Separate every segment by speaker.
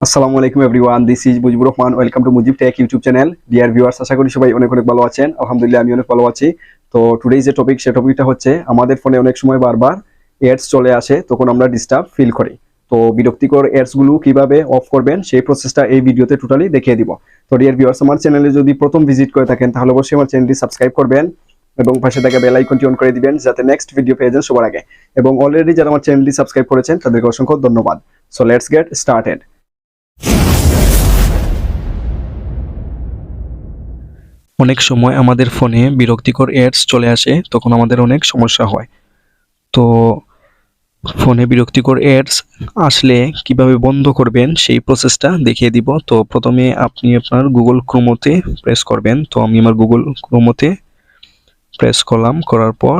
Speaker 1: আসসালামু আলাইকুম everyone, this is Mujibur Rahman. Welcome to Mujib tech YouTube channel. Dear viewers, আশা করি সবাই অনেক অনেক ভালো আছেন। আলহামদুলিল্লাহ, আমি অনেক ভালো আছি। তো টুডে যে টপিক, সে টপিকটা হচ্ছে আমাদের ফোনে অনেক সময় বারবার এডস চলে আসে, তখন আমরা ডিস্টার্ব ফিল করি। তো বিরক্তিকর এডস গুলো কিভাবে অফ করবেন সেই প্রসেসটা এই ভিডিওতে টোটালি দেখিয়ে দিব। তো ডিয়ার ভিউয়ার্স, আমার চ্যানেলে যদি প্রথম ভিজিট করে থাকেন তাহলে অবশ্যই আমার চ্যানেলটি সাবস্ক্রাইব করবেন এবং পাশে থাকা বেল আইকনটি অন করে দিবেন যাতে নেক্সট ভিডিও পেয়ে যান সবার আগে। এবং অলরেডি যারা আমার চ্যানেলটি সাবস্ক্রাইব করেছেন তাদেরকে অসংখ্য ধন্যবাদ। So let's get started.
Speaker 2: অনেক সময় আমাদের ফোনে বিরক্তিকর অ্যাডস চলে আসে, তখন আমাদের অনেক সমস্যা হয়। তো ফোনে বিরক্তিকর অ্যাডস আসলে কিভাবে বন্ধ করবেন সেই প্রসেসটা দেখিয়ে দিব। তো প্রথমে আপনি আপনার গুগল ক্রোমোতে প্রেস করবেন। তো আমি আমার গুগল ক্রোমোতে প্রেস করলাম, করার পর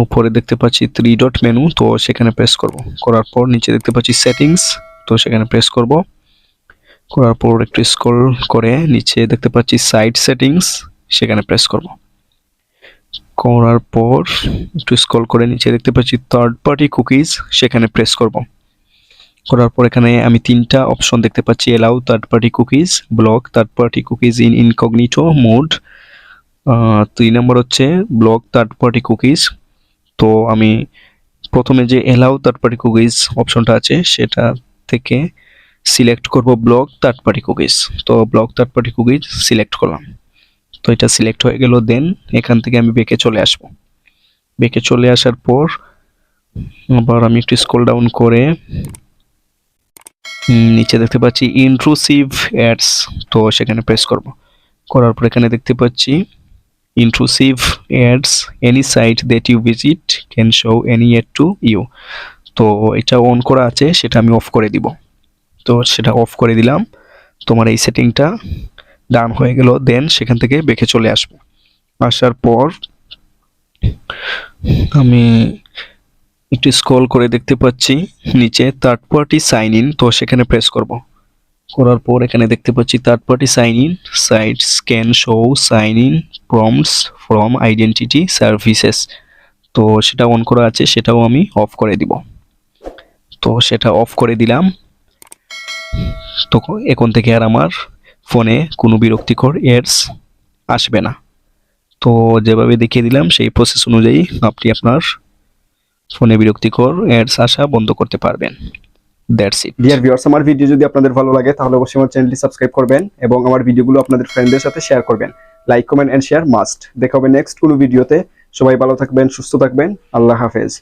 Speaker 2: উপরে দেখতে পাচ্ছি 3 ডট মেনু, তো সেখানে প্রেস করব। করার পর নিচে দেখতে পাচ্ছি সেটিংস, তো সেখানে প্রেস করব। করার পর একটু স্ক্রল করে নিচে দেখতে পাচ্ছি সাইট সেটিংস, সেখানে প্রেস করব। করার পর একটু স্ক্রল করে নিচে দেখতে পাচ্ছি থার্ড পার্টি কুকিজ, সেখানে প্রেস করব। করার পর এখানে আমি 3টা অপশন দেখতে পাচ্ছি, allow third party cookies, block third party cookies in incognito mode. 3 নম্বর হচ্ছে ব্লক থার্ড পার্টি কুকিজ। তো আমি প্রথমে যে এলাউ থার্ড পার্টি কুকিজ অপশনটা আছে সেটা থেকে সিলেক্ট করব ব্লক থার্ড পার্টি কুকিজ। তো block third party cookies select করলাম। তো এটা সিলেক্ট হয়ে গেল। দেন এখান থেকে আমি ব্যাকে চলে আসব। ব্যাকে চলে আসার পর আবার আমি একটু স্ক্রল ডাউন করে নিচে দেখতে পাচ্ছি ইন্ট্রুসিভ অ্যাডস, তো সেখানে প্রেস করব। করার পর এখানে দেখতে পাচ্ছি intrusive ads, any site that you visit can show any ad to you. তো এটা অন করা আছে, সেটা আমি অফ করে দিব। তো সেটা অফ করে দিলাম। তোমার এই সেটিংটা ডান হয়ে গেল। দেন সেখান থেকে ব্যাকে চলে আসবো। আসার পর আমি একটু স্ক্রল করে দেখতে পাচ্ছি নিচে থার্ড পার্টি সাইন ইন, তো সেখানে প্রেস করব। করার পর এখানে দেখতে পাচ্ছি third party sign in sites can show sign in prompts from identity services. তো সেটা অন করা আছে, সেটাও আমি অফ করে দিব। তো সেটা অফ করে দিলাম। তো এখন থেকে আর আমার ফোনে কোনো বিরক্তিকর অ্যাডস আসবে না। তো যেভাবে দেখিয়ে দিলাম সেই প্রসেস অনুযায়ী আপনি আপনার ফোনে বিরক্তিকর অ্যাডস আসা বন্ধ করতে পারবেন। That's it.
Speaker 1: ডিয়ার ভিউয়ার্স, আমার ভিডিও যদি আপনাদের ভালো লাগে তাহলে অবশ্যই আমার চ্যানেলটি সাবস্ক্রাইব করবেন এবং আমার ভিডিওগুলো আপনাদের ফ্রেন্ডদের সাথে শেয়ার করবেন। Like, comment and share must. দেখা হবে নেক্সট কোনো ভিডিওতে। সবাই ভালো থাকবেন, সুস্থ থাকবেন। আল্লাহ হাফেজ।